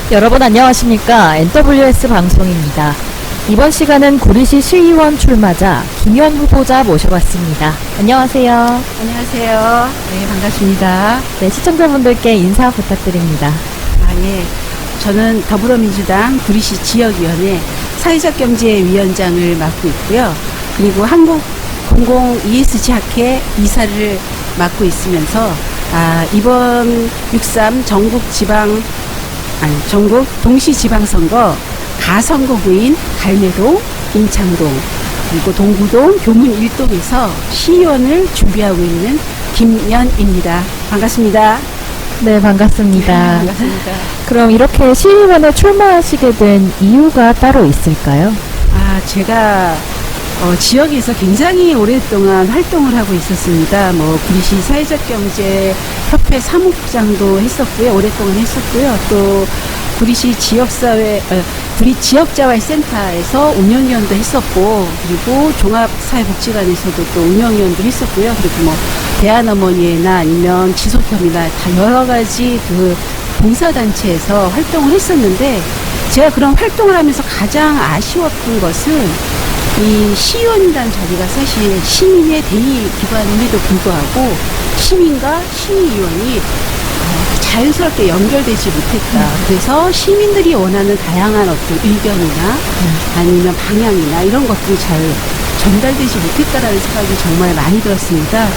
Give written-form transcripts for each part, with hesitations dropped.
여러분 안녕하십니까. NWS 방송입니다. 이번 시간은 구리시 시의원 출마자 김현 후보자 모셔봤습니다. 안녕하세요. 안녕하세요. 네, 반갑습니다. 네, 시청자분들께 인사 부탁드립니다. 예. 저는 더불어민주당 구리시 지역위원회 사회적경제위원장을 맡고 있고요. 그리고 한국공공 ESG 학회 이사를 맡고 있으면서 이번 6.3 전국 동시지방선거 가선거구인 갈매동, 임창동, 그리고 동구동, 교문 1동에서 시의원을 준비하고 있는 김연입니다. 반갑습니다. 네, 반갑습니다. 반갑습니다. 그럼 이렇게 시의원에 출마하시게 된 이유가 따로 있을까요? 제가 지역에서 굉장히 오랫동안 활동을 하고 있었습니다. 구리시 사회적경제협회 사무국장도 했었고요. 오랫동안 했었고요. 또 구리시 구리 지역자활센터에서 운영위원도 했었고, 그리고 종합사회복지관에서도 또 운영위원도 했었고요. 그리고 대한어머니나 아니면 지속협이나 다 여러 가지 봉사단체에서 활동을 했었는데, 제가 그런 활동을 하면서 가장 아쉬웠던 것은 이 시의원이라는 자리가 사실 시민의 대의 기관임에도 불구하고 시민과 시의원이 자연스럽게 연결되지 못했다. 그래서 시민들이 원하는 다양한 어떤 의견이나 아니면 방향이나 이런 것들이 잘 전달되지 못했다라는 생각이 정말 많이 들었습니다.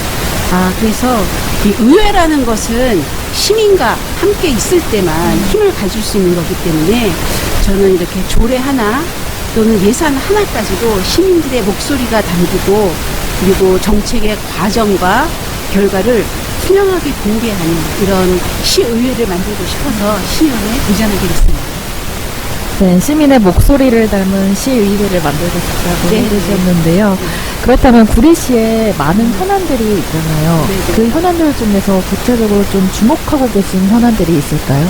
그래서 이 의회라는 것은 시민과 함께 있을 때만 힘을 가질 수 있는 거기 때문에 저는 이렇게 조례 하나 또는 예산 하나까지도 시민들의 목소리가 담기고, 그리고 정책의 과정과 결과를 투명하게 공개하는 이런 시의회를 만들고 싶어서 시의원에 도전하게 됐습니다. 네, 시민의 목소리를 담은 시의회를 만들고 싶다고 해주셨는데요. 그렇다면 구리시에 많은 현안들이 있잖아요. 네네. 그 현안들 중에서 구체적으로 좀 주목하고 계신 현안들이 있을까요?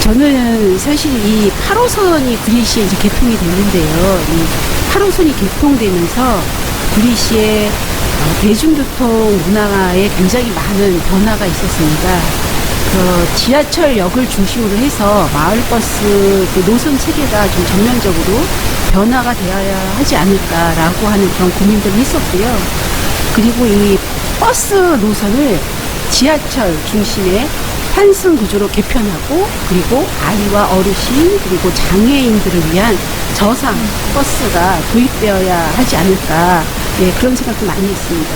저는 사실 이 8호선이 구리시에 이제 개통이 됐는데요. 이 8호선이 개통되면서 구리시의 대중교통 문화에 굉장히 많은 변화가 있었습니다. 지하철역을 중심으로 해서 마을버스 노선 체계가 좀 전면적으로 변화가 되어야 하지 않을까라고 하는 그런 고민들을 했었고요. 그리고 이 버스 노선을 지하철 중심의 환승 구조로 개편하고, 그리고 아이와 어르신 그리고 장애인들을 위한 저상 버스가 도입되어야 하지 않을까, 그런 생각도 많이 했습니다.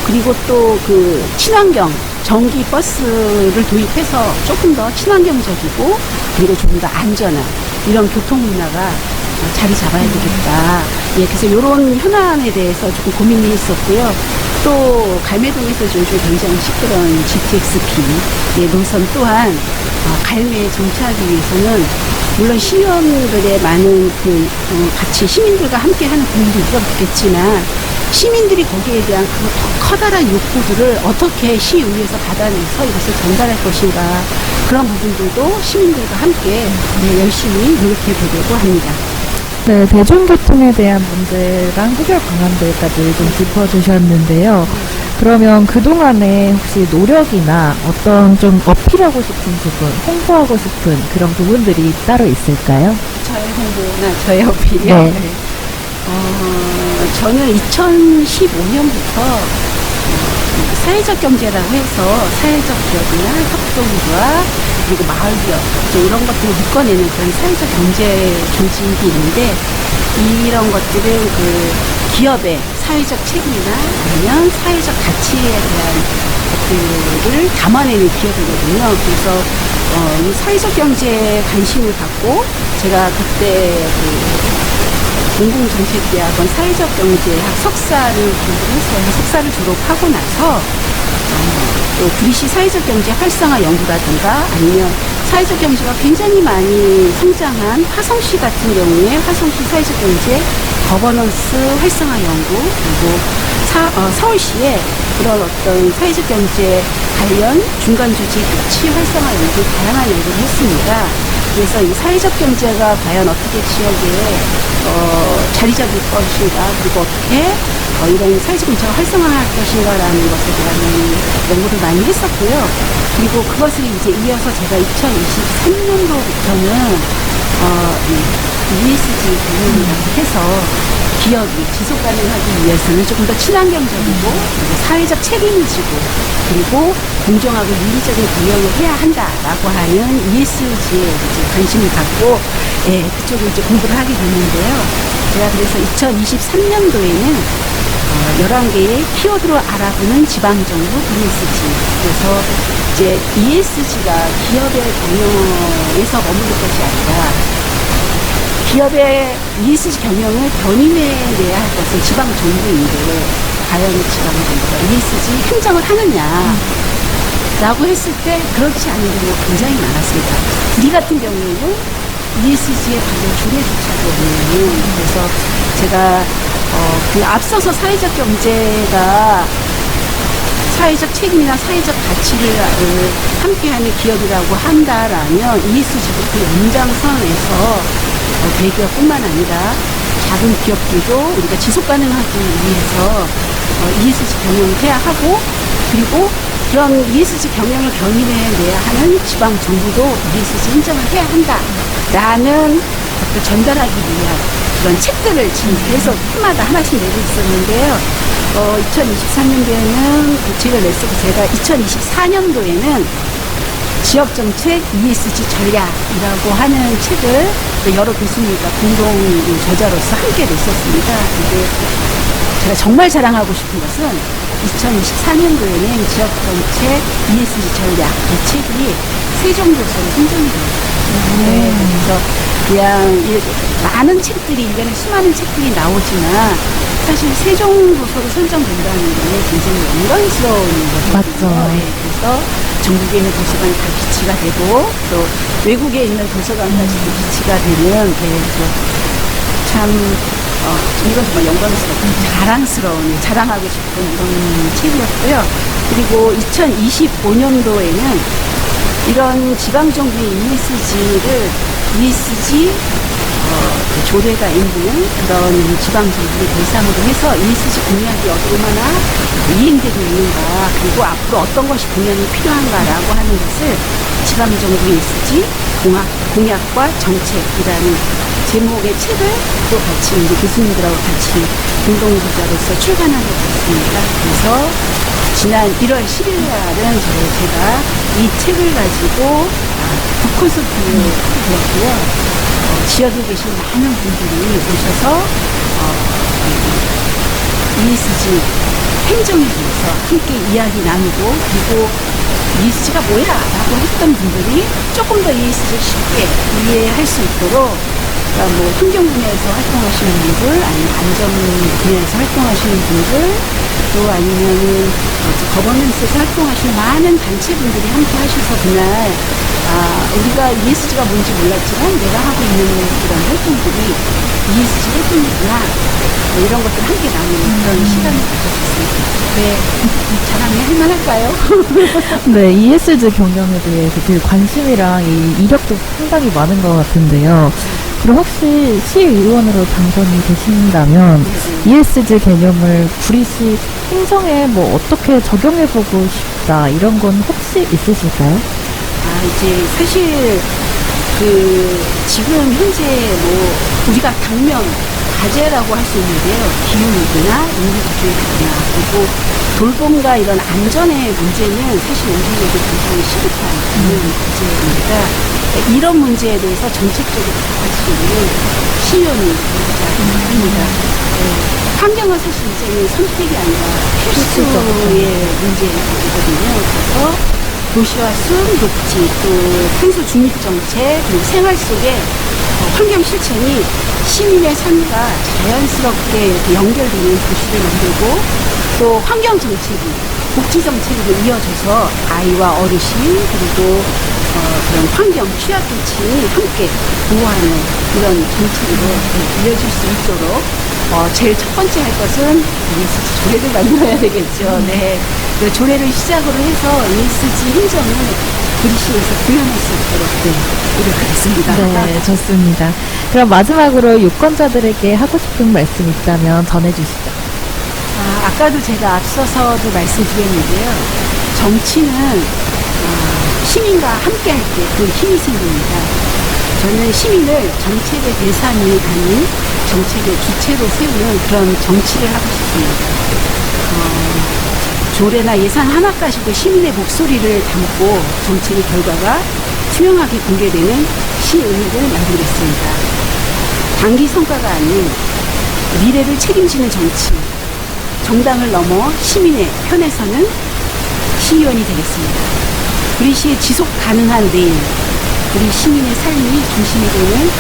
그리고 또 친환경 전기 버스를 도입해서 조금 더 친환경적이고, 그리고 조금 더 안전한 이런 교통 문화가 자리 잡아야 되겠다. 그래서 이런 현안에 대해서 조금 고민이 있었고요. 또 갈매동에서 요즘 굉장히 시끄러운 GTX-P 노선 또한 갈매에 정차하기 위해서는 물론 시의원들의 많은 같이 시민들과 함께하는 고민도 있었겠지만, 시민들이 거기에 대한 더 커다란 욕구들을 어떻게 시의회에서 받아내서 이것을 전달할 것인가, 그런 부분들도 시민들과 함께 열심히 노력해 보려고 합니다. 네, 대중교통에 대한 문제랑 해결 방안들까지 좀 짚어주셨는데요. 그러면 그동안에 혹시 노력이나 어떤 좀 어필하고 싶은 부분, 홍보하고 싶은 그런 부분들이 따로 있을까요? 저의 홍보나 저의 어필이요? 네. 저는 2015년부터 사회적 경제라고 해서 사회적 기업이나 협동조합, 그리고 마을 기업 이런 것들을 묶어내는 그런 사회적 경제 조직이 있는데, 이런 것들은 기업의 사회적 책임이나 아니면 사회적 가치에 대한 것들을 담아내는 기업이거든요. 그래서 이 사회적 경제에 관심을 갖고, 제가 그때 공공정책대학원 사회적경제학 석사를 공부했어요. 석사를 졸업하고 나서 또 구리시 사회적경제 활성화 연구라든가, 아니면 사회적경제가 굉장히 많이 성장한 화성시 같은 경우에 화성시 사회적경제 거버넌스 활성화 연구, 그리고 서울시에 그런 어떤 사회적경제 관련 중간조직 협치 활성화 연구, 다양한 연구를 했습니다. 그래서 이 사회적 경제가 과연 어떻게 지역에 자리 잡을 것인가, 그리고 어떻게 이런 사회적 공천을 활성화할 것인가라는 것에 대한 연구를 많이 했었고요. 그리고 그것을 이제 이어서 제가 2023년도부터는 ESG 개념이라고 해서 기업이 지속 가능하기 위해서는 조금 더 친환경적이고 그리고 사회적 책임을 지고 그리고 공정하고 윤리적인 경영을 해야 한다라고 하는 ESG에 이제 관심을 갖고 그쪽을 이제 공부를 하게 됐는데요. 제가 그래서 2023년도에는 11개의 키워드로 알아보는 지방정부 ESG. 그래서 이제 ESG가 기업의 경영에서 머무를 것이 아니라 기업의 ESG 경영을 견인해내야 할 것은 지방정부인데 과연 지방정부가 ESG 행정을 하느냐 라고 했을 때 그렇지 않은 경우가 굉장히 많았습니다. 우리 같은 경우에는 ESG에 관련 조례조차도 없는 그래서 제가 그 앞서서 사회적 경제가 사회적 책임이나 사회적 가치를 함께하는 기업이라고 한다라면 ESG도 그 연장선에서 대기업뿐만 아니라 작은 기업들도 우리가 지속 가능하기 위해서 ESG 경영을 해야 하고 그리고 그런 ESG 경영을 견인해내야 하는 지방 정부도 ESG 인정을 해야 한다라는 것을 전달하기 위한 그런 책들을 지금 계속 해마다 하나씩 내고 있었는데요. 2023년도에는 책을 냈었고 제가 2024년도에는 지역정책 ESG 전략이라고 하는 책을 여러 교수님과 공동 저자로서 함께 냈었습니다. 근데 제가 정말 자랑하고 싶은 것은 2024년도에는 지역정책 ESG 전략 이 책이 세종도서로 선정이 되었어요. 네, 그래서 그냥 많은 책들이 일간에 수많은 책들이 나오지만 사실 세종도서로 선정된다는 게 굉장히 영광스러운 거거든요. 맞죠. 네, 그래서 전국에 있는 도서관이 다 비치가 되고 또 외국에 있는 도서관까지도 비치가 되는 참 이건 정말 영광스럽고 자랑스러운 자랑하고 싶은 이런 책이었고요. 그리고 2025년도에는 이런 지방정부의 ESG 조례가 있는 그런 지방정부를 대상으로 해서 ESG 공약이 얼마나 이행되고 있는가 그리고 앞으로 어떤 것이 공약이 필요한가라고 하는 것을 지방정부 ESG 공약과 정책이라는 제목의 책을 또 같이 이제 교수님들하고 같이 공동저자로서 출간하게 됐습니다. 그래서 지난 1월 10일 날은 제가 이 책을 가지고 북콘서트를 하게 되었고요. 지역에 계신 많은 분들이 오셔서 ESG 행정에 대해서 함께 이야기 나누고 그리고 ESG가 뭐야? 라고 했던 분들이 조금 더 ESG를 쉽게 이해할 수 있도록 그러니까 뭐 환경 분야에서 활동하시는 분들 아니면 안전 분야에서 활동하시는 분들 또 아니면은 거버넌스에서 활동하시는 많은 단체분들이 함께 하셔서 그날 우리가 ESG가 뭔지 몰랐지만 내가 하고 있는 그런 활동들이 ESG 활동이구나 이런 것들 함께 나누는 그런 시간을 가졌습니다. 네, 자랑이 할만할까요? 네, ESG 경영에 대해서 되게 관심이랑 이 이력도 상당히 많은 것 같은데요. 그럼 혹시 시의원으로 당선이 되신다면 ESG 개념을 구리시 행정에 뭐 어떻게 적용해보고 싶다 이런 건 혹시 있으실까요? 이제 사실 지금 현재 뭐 우리가 당면 과제라고 할 수 있는데요. 기후위기나 인구구조의 변화 그리고 돌봄과 이런 안전의 문제는 사실 우리에게 굉장히 시급한 문제입니다. 이런 문제에 대해서 정책적으로 할 수 있는 시의원이 되어야 합니다. 환경은 사실 이제는 선택이 아니라 필수의 문제거든요. 그래서 도시와 숲, 녹지, 또 탄소 중립 정책, 그리고 생활 속에 환경 실천이 시민의 삶과 자연스럽게 이렇게 연결되는 도시를 만들고 또 환경 정책이 복지 정책으로 이어져서 아이와 어르신 그리고 그런 환경 취약계층이 함께 보호하는 그런 정책으로 이어질 수 있도록 제일 첫 번째 할 것은 ESG 조례를 만들어야 되겠죠. 네. 그 조례를 시작으로 해서 ESG 행정을 구리시에서 구현할 수 있도록 노력하겠습니다. 네, 좋습니다. 그럼 마지막으로 유권자들에게 하고 싶은 말씀 있다면 전해주시죠. 아까도 제가 앞서서도 말씀드렸는데요. 정치는 시민과 함께 할 때 그 힘이 생깁니다. 저는 시민을 정책의 대상이 아닌 정책의 주체로 세우는 그런 정치를 하고 싶습니다. 조례나 예산 하나까지도 시민의 목소리를 담고 정책의 결과가 투명하게 공개되는 시의회를 만들겠습니다. 단기 성과가 아닌 미래를 책임지는 정치, 정당을 넘어 시민의 편에 서는 시의원이 되겠습니다. 구리시의 지속 가능한 내일, 우리 시민의 삶이 중심이 되는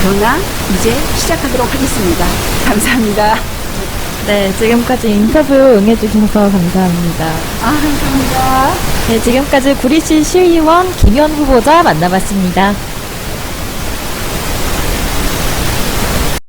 변화 이제 시작하도록 하겠습니다. 감사합니다. 네, 지금까지 인터뷰 응해주셔서 감사합니다. 감사합니다. 네, 지금까지 구리시 시의원 김현 후보자 만나봤습니다.